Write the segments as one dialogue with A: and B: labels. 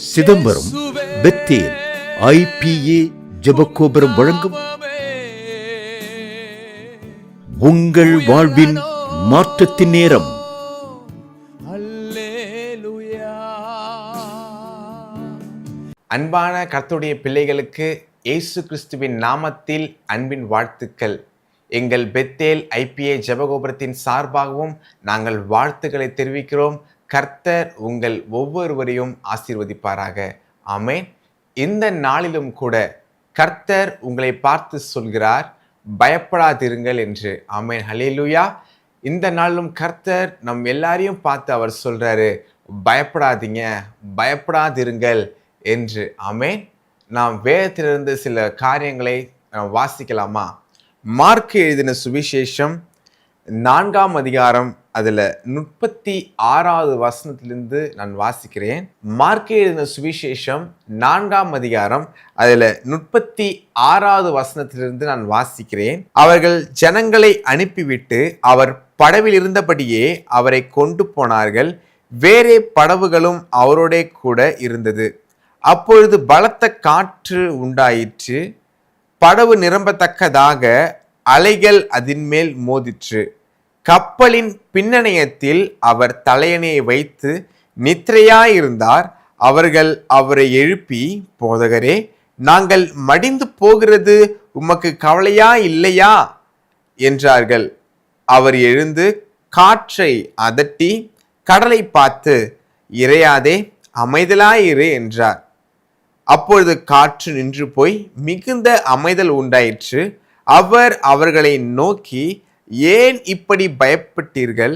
A: Chidambaram Bethel IPA ஜெபக்கோபுரம் வழங்கும் உங்கள் வாழ்வின் மாற்றத்தின் நேரம்.
B: அன்பான கர்த்தருடைய பிள்ளைகளுக்கு இயேசு கிறிஸ்துவின் நாமத்தில் அன்பின் வாழ்த்துக்கள். எங்கள் பெத்தேல் IPA ஜெபகோபுரத்தின் சார்பாகவும் நாங்கள் வாழ்த்துக்களை தெரிவிக்கிறோம். கர்த்தர் உங்கள் ஒவ்வொருவரையும் ஆசீர்வதிப்பாராக. ஆமென். இந்த நாளிலும் கூட கர்த்தர் உங்களை பார்த்து சொல்கிறார், பயப்படாதிருங்கள் என்று. ஆமென். ஹல்லேலூயா. இந்த நாளிலும் கர்த்தர் நம் எல்லாரையும் பார்த்து அவர் சொல்றாரு, பயப்படாதீங்க, பயப்படாதிருங்கள் என்று. ஆமென். நாம் வேதத்திலிருந்து சில காரியங்களை வாசிக்கலாமா? மார்க் எழுதின சுவிசேஷம் 4ஆம் அதிகாரம் அதில் 36வது வசனத்திலிருந்து நான் வாசிக்கிறேன். மார்க் எழுதின சுவிசேஷம் 4ஆம் அதிகாரம் அதில் 36வது வசனத்திலிருந்து நான் வாசிக்கிறேன். அவர்கள் ஜனங்களை அனுப்பிவிட்டு அவர் படவில் இருந்தபடியே அவரை கொண்டு போனார்கள். வேறே படவுகளும் அவரோட கூட இருந்தது. அப்பொழுது பலத்த காற்று உண்டாயிற்று. படவு நிரம்பத்தக்கதாக அலைகள் அதன் மேல் மோதிற்று. கப்பலின் பின்னணியத்தில் அவர் தலையணையை வைத்து நித்திரையாயிருந்தார். அவர்கள் அவரை எழுப்பி, போதகரே, நாங்கள் மடிந்து போகிறது உமக்கு கவலையா இல்லையா என்றார்கள். அவர் எழுந்து காற்றை அதட்டி கடலை பார்த்து, இறையாதே, அமைதலாயிரு என்றார். அப்பொழுது காற்று நின்று போய் மிகுந்த அமைதல் உண்டாயிற்று. அவர் அவர்களை நோக்கி, ஏன் இப்படி பயப்பட்டீர்கள்?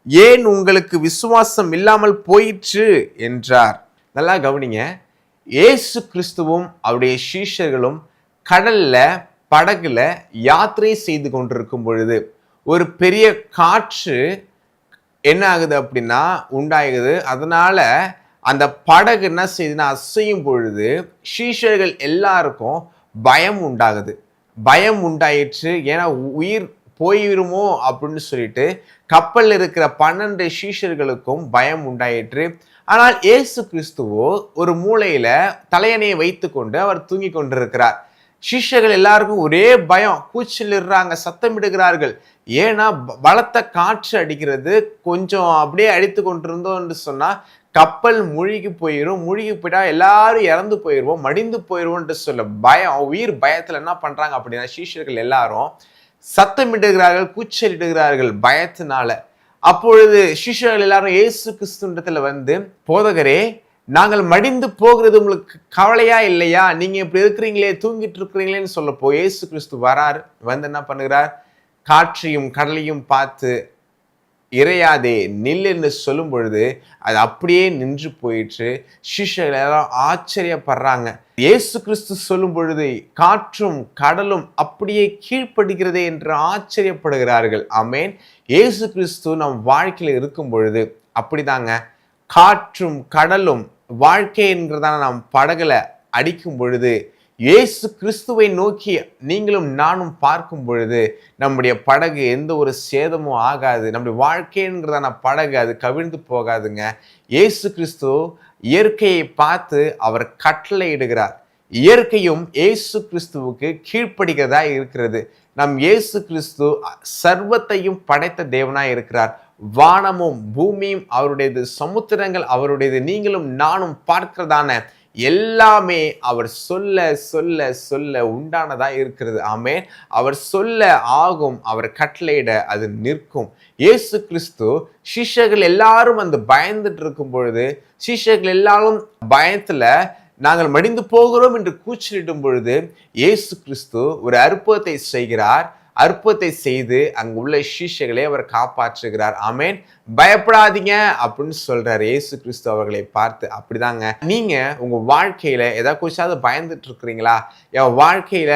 B: ஏன் உங்களுக்கு விசுவாசம் இல்லாமல் போயிற்று என்றார். நல்லா கவனிங்க. இயேசு கிறிஸ்துவும் அவருடைய சீஷர்களும் கடல்ல படகுல யாத்திரை செய்து கொண்டிருக்கும் பொழுது ஒரு பெரிய காற்று என்ன ஆகுது அப்படின்னா உண்டாகுது. அதனால அந்த படகு என்ன செய்யுதுன்னா அசையும் பொழுது சீஷர்கள் எல்லாருக்கும் பயம் உண்டாகுது. பயம் உண்டாயிற்று. ஏன்னா உயிர் போயிருமோ அப்படின்னு சொல்லிட்டு கப்பல் இருக்கிற 12 சீஷர்களுக்கும் பயம் உண்டாயிற்று. ஆனால் இயேசு கிறிஸ்துவோ ஒரு மூலையில தலையணையை வைத்து கொண்டு அவர் தூங்கி கொண்டிருக்கிறார். சீஷர்கள் எல்லாருக்கும் ஒரே பயம், கூச்சலிடுறாங்க, சத்தமிடுகிறார்கள். ஏன்னா பலத்த காற்று அடிக்கிறது. கொஞ்சம் அப்படியே அடித்து கொண்டிருந்தோம்னு சொன்னா கப்பல் மூழ்கி போயிடும். மூழ்கி போயிட்டா எல்லாரும் இறந்து போயிடுவோம், மடிந்து போயிடுவோம்னு சொல்ல பயம், உயிர் பயத்துல என்ன பண்றாங்க அப்படின்னா சீஷர்கள் எல்லாரும் சத்தமிடுகிறார்கள், கூச்சலிடுகிறார்கள் பயத்தினால. அப்பொழுது சீஷர்கள் எல்லாரும் இயேசு கிறிஸ்துவிடத்துல வந்து, போதகரே, நாங்கள் மடிந்து போகிறது உங்களுக்கு கவலையா இல்லையா? நீங்க இப்படி இருக்கிறீங்களே, தூங்கிட்டு இருக்கிறீங்களேன்னு சொல்லப்போ இயேசு கிறிஸ்து வரார். வந்து என்ன பண்ணுகிறார்? காற்றையும் கடலையும் பார்த்து, இறையாதே, நில்லுன்னு சொல்லும் பொழுது அது அப்படியே நின்று போயிற்று. சீஷர்கள் எல்லாரும் ஆச்சரியப்படுறாங்க. இயேசு கிறிஸ்து சொல்லும் பொழுது காற்றும் கடலும் அப்படியே கீழ்ப்படுகிறதே என்று ஆச்சரியப்படுகிறார்கள். ஆமென். இயேசு கிறிஸ்து நம் வாழ்க்கையில் இருக்கும் பொழுது அப்படிதாங்க. காற்றும் கடலும் வாழ்க்கை என்கிறதான நாம் படகுல அடிக்கும் பொழுது இயேசு கிறிஸ்துவை நோக்கி நீங்களும் நானும் பார்க்கும் பொழுது நம்முடைய படகு எந்த ஒரு சேதமும் ஆகாது. நம்முடைய வாழ்க்கைங்கிறதான படகு அது கவிழ்ந்து போகாதுங்க. இயேசு கிறிஸ்து இயற்கையை பார்த்து அவர் கட்டளை இடுகிறார். இயற்கையும் இயேசு கிறிஸ்துவுக்கு கீழ்ப்படுகிறதா இருக்கிறது. நம் இயேசு கிறிஸ்து சர்வத்தையும் படைத்த தேவனாய் இருக்கிறார். வானமும் பூமியும் அவருடையது, சமுத்திரங்கள் அவருடையது. நீங்களும் நானும் பார்க்கிறதான எல்லாமே அவர் சொல்ல சொல்ல சொல்ல உண்டானதா இருக்கிறது. ஆமென். அவர் சொல்ல ஆகும், அவர் கட்டளையிட அது நிற்கும். இயேசு கிறிஸ்து சீஷர்கள் எல்லாரும் அந்த பயந்துட்டு இருக்கும் பொழுது, சீஷர்கள் எல்லாரும் பயத்துல நாங்கள் மடிந்து போகிறோம் என்று கூச்சலிடும் பொழுது இயேசு கிறிஸ்து ஒரு அற்புதத்தை செய்கிறார். அற்புதத்தை செய்து அங்கு உள்ள சீஷர்களை அவர் காப்பாற்றுகிறார். ஆமென். பயப்படாதீங்க அப்படின்னு சொல்றாரு இயேசு கிறிஸ்து அவர்களை பார்த்து. அப்படிதாங்க நீங்க உங்க வாழ்க்கையில ஏதாவது கொஞ்சாவது பயந்துட்டு இருக்கிறீங்களா? என் வாழ்க்கையில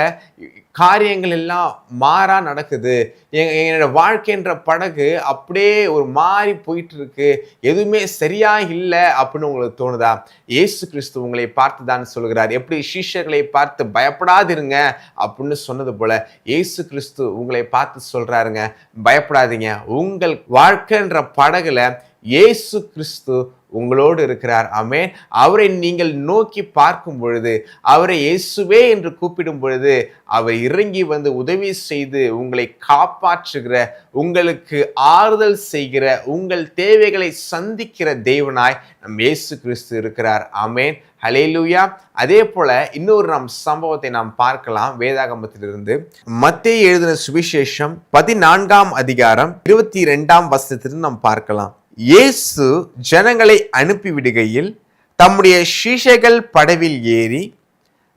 B: காரியங்கள் எல்லாம் மாறா நடக்குது, என்னோட வாழ்க்கைன்ற படகு அப்படியே ஒரு மாறி போயிட்டு இருக்கு, எதுவுமே சரியா இல்லை அப்படின்னு உங்களுக்கு தோணுதா? இயேசு கிறிஸ்து உங்களை பார்த்து தான் சொல்கிறார். எப்படி சீஷர்களை பார்த்து பயப்படாதிருங்க அப்படின்னு சொன்னது போல இயேசு கிறிஸ்து உங்களை பார்த்து சொல்றாருங்க, பயப்படாதீங்க. உங்கள் வாழ்க்கைன்ற படகுல இயேசு கிறிஸ்து உங்களோடு இருக்கிறார். ஆமென். அவரை நீங்கள் நோக்கி பார்க்கும் பொழுது, அவரை இயேசுவே என்று கூப்பிடும் பொழுது, அவர் இறங்கி வந்து உதவி செய்து உங்களை காப்பாற்றுகிற, உங்களுக்கு ஆறுதல் செய்கிற, உங்கள் தேவைகளை சந்திக்கிற தேவனாய் நம் இயேசு கிறிஸ்து இருக்கிறார். ஆமென். ஹல்லேலூயா. அதே போல இன்னொரு சம்பவத்தை நாம் பார்க்கலாம் வேதாகமத்திலிருந்து. மத்தேயு எழுதின சுவிசேஷம் 14ஆம் அதிகாரம் 22ஆம் வசனத்திலிருந்து நாம் பார்க்கலாம். இயேசு ஜனங்களை அனுப்பிவிடுகையில் தம்முடைய சீஷர்கள் படவில் ஏறி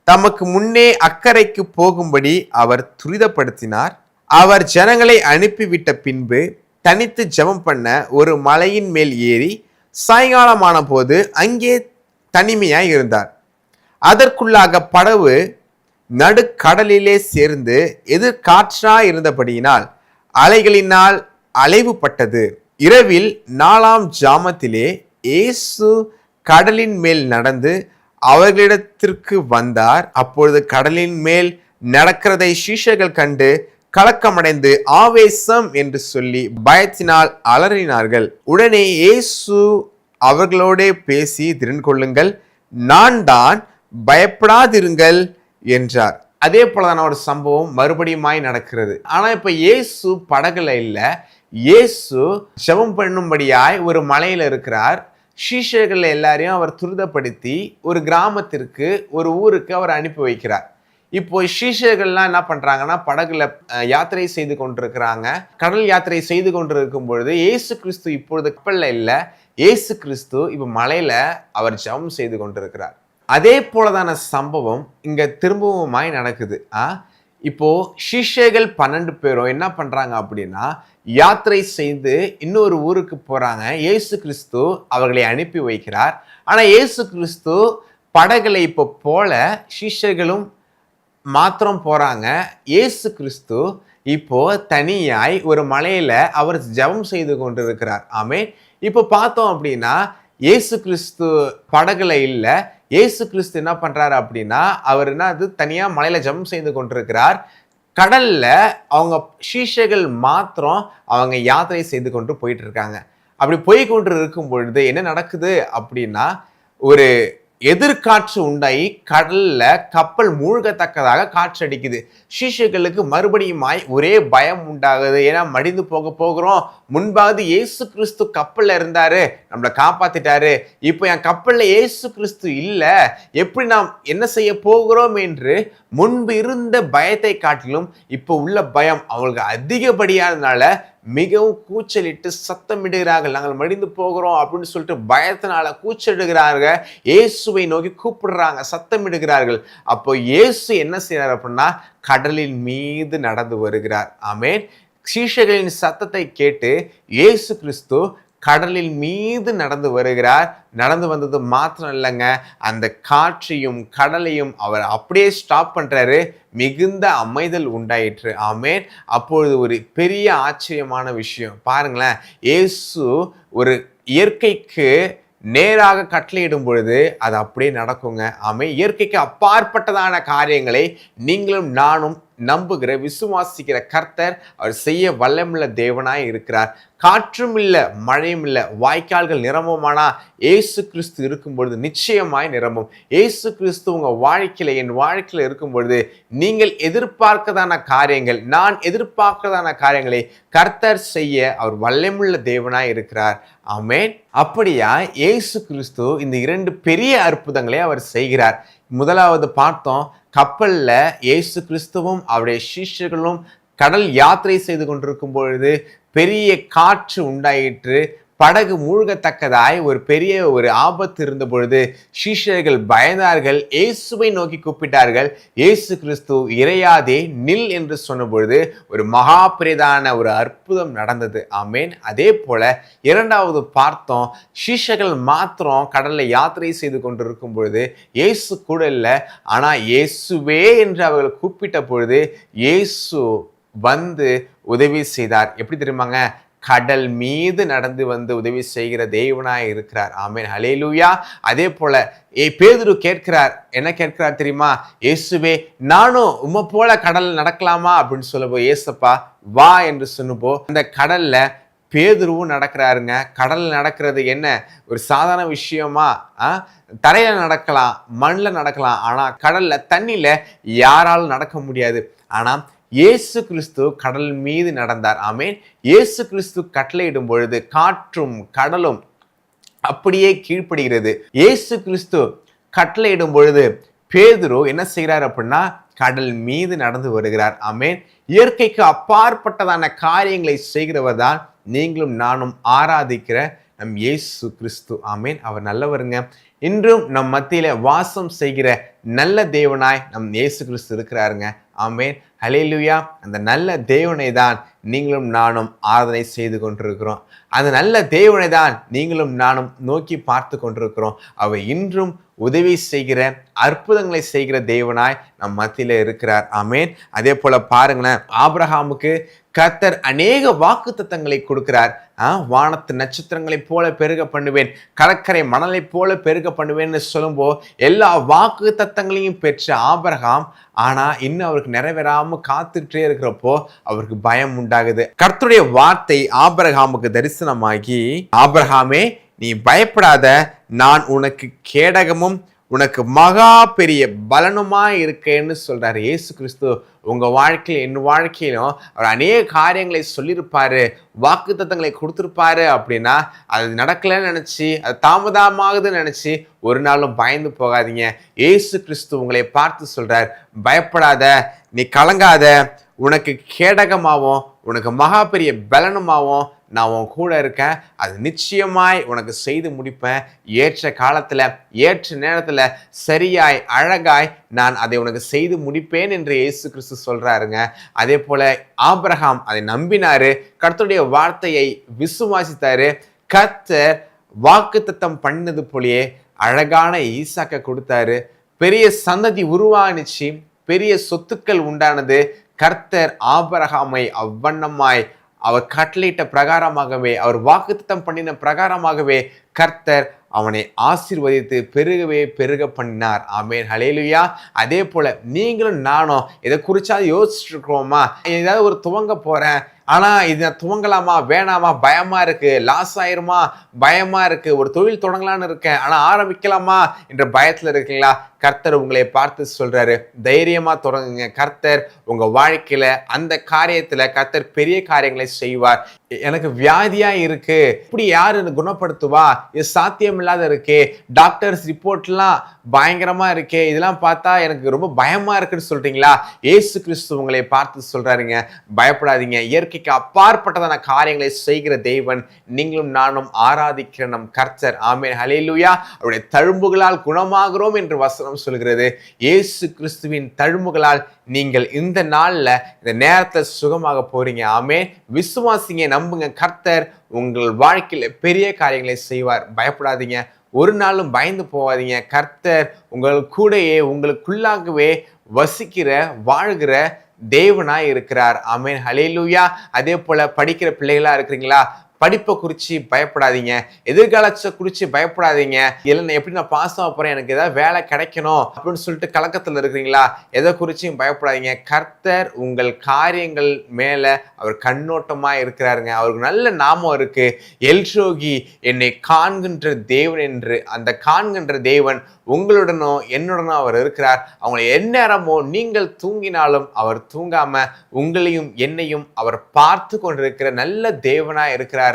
B: தமக்கு முன்னே அக்கறைக்கு போகும்படி அவர் துரிதப்படுத்தினார். அவர் ஜனங்களை அனுப்பிவிட்ட பின்பு தனித்து ஜெபம் பண்ண ஒரு மலையின் மேல் ஏறி சாயங்காலமான போது அங்கே தனிமையாய் இருந்தார். அதற்குள்ளாக படவு நடுக்கடலிலே சேர்ந்து எதிர்காற்றாய் இருந்தபடியினால் அலைகளினால் அலைவுபட்டது. இரவில் 4ஆம் ஜாமத்திலே இயேசு கடலின் மேல் நடந்து அவர்களிடத்திற்கு வந்தார். அப்பொழுது கடலின் மேல் நடக்கிறதை சீஷர்கள் கண்டு கலக்கமடைந்து ஆவேசம் என்று சொல்லி பயத்தினால் அலறினார்கள். உடனே இயேசு அவர்களோடே பேசி, திடன் கொள்ளுங்கள், நான் தான், பயப்படாதிருங்கள் என்றார். அதே போலதான ஒரு சம்பவம் மறுபடியுமாய் நடக்கிறது. ஆனா இப்ப இயேசு படகுல இல்ல, இயேசு ஜெபம் பண்ணும்படியாய் ஒரு மலையில இருக்கிறார். சீஷர்கள் எல்லாரையும் அவர் துரிதப்படுத்தி ஒரு கிராமத்திற்கு, ஒரு ஊருக்கு அவர் அனுப்பி வைக்கிறார். இப்போ சீஷர்கள்லாம் என்ன பண்றாங்கன்னா, படகுல யாத்திரை செய்து கொண்டிருக்கிறாங்க. கடல் யாத்திரை செய்து கொண்டிருக்கும் பொழுது இயேசு கிறிஸ்து இப்பொழுது கப்பல்ல இல்ல, இயேசு கிறிஸ்து இப்ப மலையில அவர் ஜெபம் செய்து கொண்டிருக்கிறார். அதே போலதான சம்பவம் இங்க திரும்பவுமாய் நடக்குது. இப்போ சீஷர்கள் 12 பேரும் என்ன பண்றாங்க அப்படின்னா, யாத்திரை செய்து இன்னொரு ஊருக்கு போறாங்க. இயேசு கிறிஸ்து அவர்களை அனுப்பி வைக்கிறார். ஆனா இயேசு கிறிஸ்து படகுல இப்போ போல, சீஷர்களும் மாத்திரம் போறாங்க. இயேசு கிறிஸ்து இப்போ தனியாய் ஒரு மலையில அவர் ஜெபம் செய்து கொண்டிருக்கிறார். ஆமென். இப்போ பார்த்தோம் அப்படின்னா, இயேசு கிறிஸ்து படகுல இல்ல, இயேசு கிறிஸ்து என்ன பண்றாரு அப்படின்னா, அவர் தனியா மலையில ஜெபம் செய்து கொண்டிருக்கிறார். கடல்ல அவங்க சீஷர்கள் மாத்திரம் அவங்க யாத்திரை செய்து கொண்டு போயிட்டு இருக்காங்க. அப்படி போய் கொண்டு இருக்கும் பொழுது என்ன நடக்குது அப்படின்னா, ஒரு எதிர்காற்று உண்டாகி கடல்ல கப்பல் மூழ்கத்தக்கதாக காற்று அடிக்குது. சீஷர்களுக்கு மறுபடியுமாய் ஒரே பயம் உண்டாகுது. ஏன்னா மடிந்து போகிறோம். முன்பாவது இயேசு கிறிஸ்து கப்பல்ல இருந்தாரு, நம்மளை காப்பாத்திட்டாரு. இப்போ என் கப்பல்ல இயேசு கிறிஸ்து இல்ல, எப்படி நாம் என்ன செய்ய போகிறோம் என்று முன்பு இருந்த பயத்தை காட்டிலும் இப்போ உள்ள பயம் அவங்களுக்கு அதிகப்படியானதுனால மிகவும் கூச்சலிட்டு சத்தமிடுகிறார்கள். நாங்கள் மடிந்து போகிறோம் அப்படின்னு சொல்லிட்டு பயத்தினால கூச்சலிடுகிறார்கள். இயேசுவை நோக்கி கூப்பிடுறாங்க, சத்தமிடுகிறார்கள். அப்போ இயேசு என்ன செய்யறாரு அப்படின்னா, கடலின் மீது நடந்து வருகிறார். ஆமென். சீஷர்களின் சத்தத்தை கேட்டு இயேசு கிறிஸ்து கடலின் மீது நடந்து வருகிறார். நடந்து வந்தது மாத்திரம் இல்லைங்க, அந்த காற்றையும் கடலையும் அவர் அப்படியே ஸ்டாப் பண்றாரு. மிகுந்த அமைதல் உண்டாயிற்று. ஆமென். அப்பொழுது ஒரு பெரிய ஆச்சரியமான விஷயம் பாருங்களேன். இயேசு ஒரு இயற்கைக்கு நேராக கட்டளையிடும் பொழுது அது அப்படியே நடக்குங்க. ஆமென். இயற்கைக்கு அப்பாற்பட்டதான காரியங்களை நீங்களும் நானும் நம்புகிற, விசுவாசிக்கிற கர்த்தர் அவர் செய்ய வல்லமுள்ள தேவனாய் இருக்கிறார். காற்றும் இல்லை, மழையும் இல்லை, வாய்க்கால்கள் நிரம்புமானா இயேசு கிறிஸ்து இருக்கும் பொழுது நிச்சயமாய் நிரம்பும். இயேசு கிறிஸ்து உங்க வாழ்க்கையில, என் வாழ்க்கையில இருக்கும் பொழுது நீங்கள் எதிர்பார்க்கதான காரியங்கள், நான் எதிர்பார்க்கதான காரியங்களை கர்த்தர் செய்ய அவர் வல்லமுள்ள தேவனாய் இருக்கிறார். ஆமென். அப்படியா இயேசு கிறிஸ்து இந்த 2 பெரிய அற்புதங்களை அவர் செய்கிறார். முதலாவது பார்த்தோம், கப்பல்ல இயேசு கிறிஸ்துவும் அவருடைய சீஷர்களும் கடல் யாத்திரை செய்து கொண்டிருக்கும் பொழுது பெரிய காற்று உண்டாயிற்று. படகு மூழ்கத்தக்கதாய் ஒரு பெரிய ஆபத்து இருந்த பொழுது சீஷர்கள் பயந்தார்கள், இயேசுவை நோக்கி கூப்பிட்டார்கள். இயேசு கிறிஸ்து இறையாதே நில் என்று சொன்ன பொழுது ஒரு மகா பெரிதான ஒரு அற்புதம் நடந்தது. ஆமென். அதே போல இரண்டாவது பார்த்தோம், சீஷர்கள் மாத்திரம் கடல்ல யாத்திரை செய்து கொண்டிருக்கும் பொழுது இயேசு கூட இல்லை, ஆனா இயேசுவே என்று அவர்கள் கூப்பிட்ட பொழுது இயேசு வந்து உதவி செய்தார். எப்படி தெரியுமாங்க? கடல் மீது நடந்து வந்து உதவி செய்கிற தேவனாய் இருக்கிறார். ஆமென். ஹல்லேலூயா. அதே போல பேதுரு கேட்கிறார். என்ன கேட்கிறார் தெரியுமா? இயேசுவே, நானும் உம்மை போல கடல் நடக்கலாமா அப்படின்னு சொல்லப்போ, ஏசப்பா வா என்று சொன்னப்போ அந்த கடல்ல பேதுருவும் நடக்கிறாருங்க. கடல்ல நடக்கிறது என்ன ஒரு சாதாரண விஷயமா? தரையில நடக்கலாம், மண்ல நடக்கலாம். ஆனா கடல்ல, தண்ணியில யாராலும் நடக்க முடியாது. ஆனா இயேசு கிறிஸ்து கடல் மீது நடந்தார். ஆமென். இயேசு கிறிஸ்து கட்டளையிடும் பொழுது காற்றும் கடலும் அப்படியே கீழ்ப்படுகிறது. இயேசு கிறிஸ்து கட்டளையிடும் பொழுது பேதுரு என்ன செய்கிறார் அப்படின்னா கடல் மீது நடந்து வருகிறார். ஆமென். இயற்கைக்கு அப்பாற்பட்டதான காரியங்களை செய்கிறவர் தான் நீங்களும் நானும் ஆராதிக்கிற நம் இயேசு கிறிஸ்து. ஆமென். அவர் நல்லவருங்க. இன்றும் நம் மத்தியில வாசம் செய்கிற நல்ல தேவனாய் நம் இயேசு கிறிஸ்து இருக்கிறாருங்க. ஆமென். ஹல்லேலூயா. அந்த நல்ல தேவனை தான் நீங்களும் நானும் ஆராதனை செய்து கொண்டிருக்கிறோம். அந்த நல்ல தேவனை தான் நீங்களும் நானும் நோக்கி பார்த்து கொண்டிருக்கிறோம். அவர் இன்றும் உதவி செய்கிற அற்புதங்களை செய்கிற தேவனாய் நம் மத்தியில இருக்கிறார். ஆமென். அதே போல பாருங்களேன், ஆபிரகாமுக்கு கர்த்தர் அநேக வாக்குத்தத்தங்களை கொடுக்கிறார். வானத்து நட்சத்திரங்களை போல பெருக பண்ணுவேன், கடற்கரை மணலை போல பெருக பண்ணுவேன்னு சொல்லும்போ எல்லா வாக்கு தத்தங்களையும் பெற்ற ஆபிரகாம் ஆனா இன்னும் அவருக்கு நிறைவேறாம காத்துட்டே இருக்கிறப்போ அவருக்கு பயம் உண்டாகுது. கர்த்தருடைய வார்த்தை ஆபிரகாமுக்கு தரிசனமாகி, ஆபிரகாமே நீ பயப்படாத, நான் உனக்கு கேடகமும் உனக்கு மகா பெரிய பலனுமா இருக்கேன்னு சொல்றாரு இயேசு கிறிஸ்து. உங்க வாழ்க்கையில் என் வாழ்க்கையிலும் அவர் அநேக காரியங்களை சொல்லியிருப்பாரு, வாக்கு தத்தங்களை கொடுத்துருப்பாரு. அப்படின்னா அது நடக்கலன்னு நினைச்சு, அது தாமதமாகுதுன்னு நினைச்சு ஒரு நாளும் பயந்து போகாதீங்க. இயேசு கிறிஸ்து உங்களை பார்த்து சொல்றார், பயப்படாத, நீ கலங்காத, உனக்கு கேடகமாவும் உனக்கு மகா பெரிய பலனுமாவும் நான் உன் கூட இருக்கேன். அது நிச்சயமாய் உனக்கு செய்து முடிப்பேன். ஏற்ற காலத்துல ஏற்ற நேரத்துல சரியாய் அழகாய் நான் அதை உனக்கு செய்து முடிப்பேன் என்று இயேசு கிறிஸ்து சொல்றாருங்க. அதே போல ஆபிரகாம் அதை நம்பினாரு, கர்த்தருடைய வார்த்தையை விசுவாசித்தாரு. கர்த்தர் வாக்குத்தத்தம் பண்ணது போலயே அழகான ஈசாக்க கொடுத்தாரு. பெரிய சந்ததி உருவானுச்சு, பெரிய சொத்துக்கள் உண்டானது. கர்த்தர் ஆபிரகாமை அவ்வண்ணமாய் அவர் கட்டளையிட்ட பிரகாரமாகவே, அவர் வாக்குத்தத்தம் பண்ணின பிரகாரமாகவே கர்த்தர் அவனை ஆசீர்வதித்து பெருகவே பெருக பண்ணினார். ஆமென். ஹல்லேலூயா. அதே போல நீங்களும் நானும் இதை குறிச்சாவது யோசிச்சுட்டு இருக்கிறோமா? ஏதாவது ஒரு துவங்க போறேன், ஆனா இது நான் துவங்கலாமா வேணாமா, பயமா இருக்கு, லாஸ் ஆயிருமா பயமா இருக்கு, ஒரு தொழில் தொடங்கலான்னு இருக்கேன் ஆனா ஆரம்பிக்கலாமா என்ற பயத்துல இருக்கீங்களா? கர்த்தர் உங்களை பார்த்து சொல்றாரு, தைரியமா தொடங்குங்க. கர்த்தர் உங்க வாழ்க்கையில அந்த காரியத்துல கர்த்தர் பெரிய காரியங்களை செய்வார். எனக்கு வியாதியா இருக்கு, இப்படி யாரு குணப்படுத்துவா, இது சாத்தியம் இல்லாத இருக்கே, டாக்டர்ஸ் ரிப்போர்ட்லாம் பயங்கரமா இருக்கே, இதெல்லாம் பார்த்தா எனக்கு ரொம்ப பயமா இருக்குன்னு சொல்றீங்களா? இயேசு கிறிஸ்து உங்களை பார்த்து சொல்றாருங்க, பயப்படாதீங்க. இயற்கைக்கு அப்பாற்பட்டதான காரியங்களை செய்கிற தேவன் நீங்களும் நானும் ஆராதிக்கிற நம் கர்த்தர். ஆமென். ஹல்லேலூயா. அவருடைய தழும்புகளால் குணமாகிறோம் என்று வசனம் சொல்கிறது. இயேசு கிறிஸ்துவின் தழும்புகளால் நீங்கள் இந்த நாள்ல இந்த நேரத்துல சுகமாக போறீங்க. ஆமென். விசுவாசிங்க, நம்புங்க. கர்த்தர் உங்கள் வாழ்க்கையில பெரிய காரியங்களை செய்வார். பயப்படாதீங்க, ஒரு நாளும் பயந்து போவாதீங்க. கர்த்தர் உங்கள் கூடயே உங்களுக்குள்ளாகவே வசிக்கிற வாழ்கிற தேவனாய் இருக்கிறார். ஆமென். ஹல்லேலூயா. அதே போல படிக்கிற பிள்ளைகளா இருக்கிறீங்களா? படிப்பை குறித்து பயப்படாதீங்க, எதிர்காலத்தை குறித்து பயப்படாதீங்க. இல்லை எப்படி நான் பாஸ் ஆக போறேன், எனக்கு ஏதாவது வேலை கிடைக்கணும் அப்படின்னு சொல்லிட்டு கலக்கத்தில் இருக்கிறீங்களா? எதை குறிச்சும் பயப்படாதீங்க. கர்த்தர் உங்கள் காரியங்கள் மேல அவர் கண்ணோட்டமா இருக்கிறாருங்க. அவருக்கு நல்ல நாமம் இருக்கு, எல்ஷோகி, என்னை காண்கின்ற தேவன் என்று. அந்த காண்கின்ற தேவன் உங்களுடனோ என்னுடனோ அவர் இருக்கிறார். அவங்களை எந்நேரமோ நீங்கள் தூங்கினாலும் அவர் தூங்காம உங்களையும் என்னையும் அவர் பார்த்து கொண்டிருக்கிற நல்ல தேவனாய் இருக்கிறாருங்க.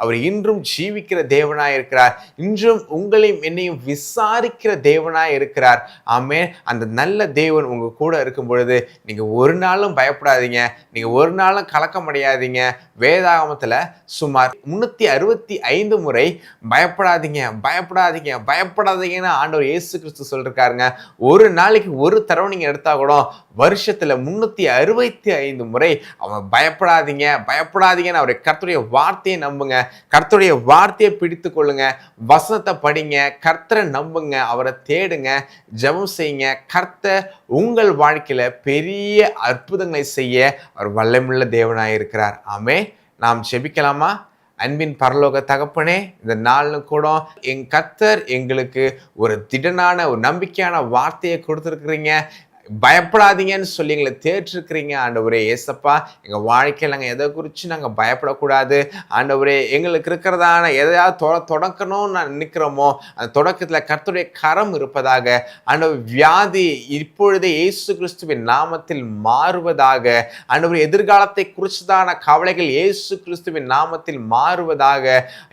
B: அவர் இன்றும் ஜீவிக்கிற தேவனாய் இருக்கிறார். இன்றும் உங்களையும் என்னையும் விசாரிக்கிற தேவனாய் இருக்கிறார். ஆமென். அந்த நல்ல தேவன் உங்க கூட இருக்கும் பொழுது நீங்க ஒரு நாளும் பயப்படாதீங்க, நீங்க ஒரு நாளும் கலக்கமடையாதீங்க. வேதாகமத்துல சுமார் 365 முறை பயப்படாதீங்க பயப்படாதீங்க பயப்படாதீங்கன்னு ஆண்டவர் இயேசு கிறிஸ்து சொல்லிருக்காருங்க. ஒரு நாளைக்கு ஒரு தடவை நீங்க எடுத்தா கூட வருஷத்துல 365 முறை அவன் பயப்படாதீங்க பயப்படாதீங்கன்னு அவருடைய கர்த்தருடைய வார்த்தையை நம்புங்க. கர்த்தருடைய வார்த்தையை பிடித்து கொள்ளுங்க, வசனத்தை படிங்க, கர்த்தரை நம்புங்க, அவரை தேடுங்க, ஜெபம் செய்யுங்க. கர்த்தர் உங்கள் வாழ்க்கையில பெரிய அற்புதங்களை செய்ய அவர் வல்லமையுள்ள தேவனாய் இருக்கிறார். ஆமென். நாம் ஜெபிக்கலாமா? அன்பின் பரலோக தகப்பனே, இந்த நாள்னு கூட என் கர்த்தர் எங்களுக்கு ஒரு திடனான ஒரு நம்பிக்கையான வார்த்தையை கொடுத்துருக்குறீங்க. பயப்படாதீங்கன்னு சொல்லி எங்களை தேற்றிருக்கிறீங்க ஆண்டவரே. ஏசப்பா, எங்கள் வாழ்க்கையில் நாங்கள் எதை குறித்து நாங்கள் பயப்படக்கூடாது ஆண்டவரே. எங்களுக்கு இருக்கிறதான எதையாவது தொடக்கணும்னு நான் நினைக்கிறோமோ அந்த தொடக்கத்தில் கர்த்தருடைய கரம் இருப்பதாக. ஆண்டவர், வியாதி இப்பொழுதே இயேசு கிறிஸ்துவின் நாமத்தில் மாறுவதாக. ஆண்டவர், எதிர்காலத்தை குறித்ததான கவலைகள் இயேசு கிறிஸ்துவின் நாமத்தில் மாறுவதாக.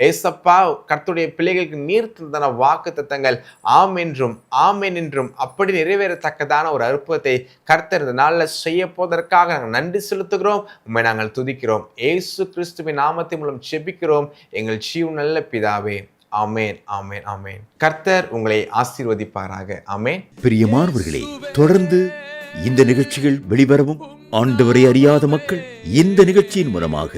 B: ஏசப்பா, கர்த்தருடைய பிள்ளைகளுக்கு நீர் தந்தன வாக்குத்தத்தங்கள் ஆம் என்றும் ஆமென் என்றும் அப்படி நிறைவேறத்தக்கதான ஒரு அற்புதத்தை கர்த்தர் இந்த நாளில் செய்ய போவதற்காக நாங்கள் நன்றி செலுத்துகிறோம். உண்மை நாங்கள் துதிக்கிறோம். இயேசு கிறிஸ்துவின் நாமத்தின் மூலம் ஜெபிக்கிறோம் எங்கள் ஜீவன் நல்ல பிதாவே. ஆமென், ஆமென், ஆமென். கர்த்தர் உங்களை ஆசீர்வதிப்பாராக. ஆமென்.
A: பிரியமானவர்களே, தொடர்ந்து இந்த நிகழ்ச்சிகள் வெளிவரவும் ஆண்டவரை அறியாத மக்கள் இந்த நிகழ்ச்சியின் மூலமாக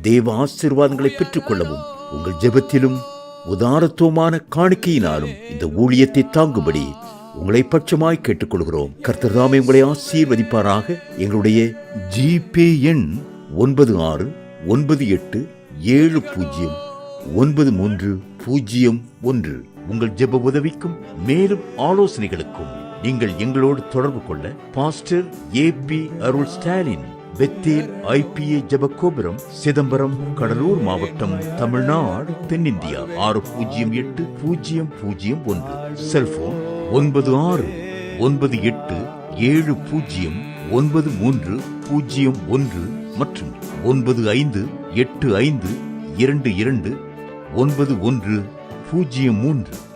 A: தேவ ஆசீர்வாதங்களை பெற்றுக் கொள்ளவும் உங்கள் ஜெபத்திலும் உதாரத்துவமான காணிக்கையினாலும் இந்த ஊழியத்தை தாங்கும்படி உங்களை பட்சமாய் கேட்டுக்கொள்கிறோம். கர்த்தர் தாமே உங்களை ஆசீர்வதிப்பாராக. எங்களுடைய ஜிபே எண் 9678709301. உங்கள் ஜெப உதவிக்கும் மேலும் ஆலோசனைகளுக்கும் நீங்கள் எங்களோடு தொடர்பு கொள்ள பாஸ்டர் AP அருள் ஸ்டாலின், பெத்தேல் IPA ஜெபகோபுரம், சிதம்பரம், கடலூர் மாவட்டம், தமிழ்நாடு, தென்னிந்தியா 608001. செல்போன் 9698709301 மற்றும் 9585229103.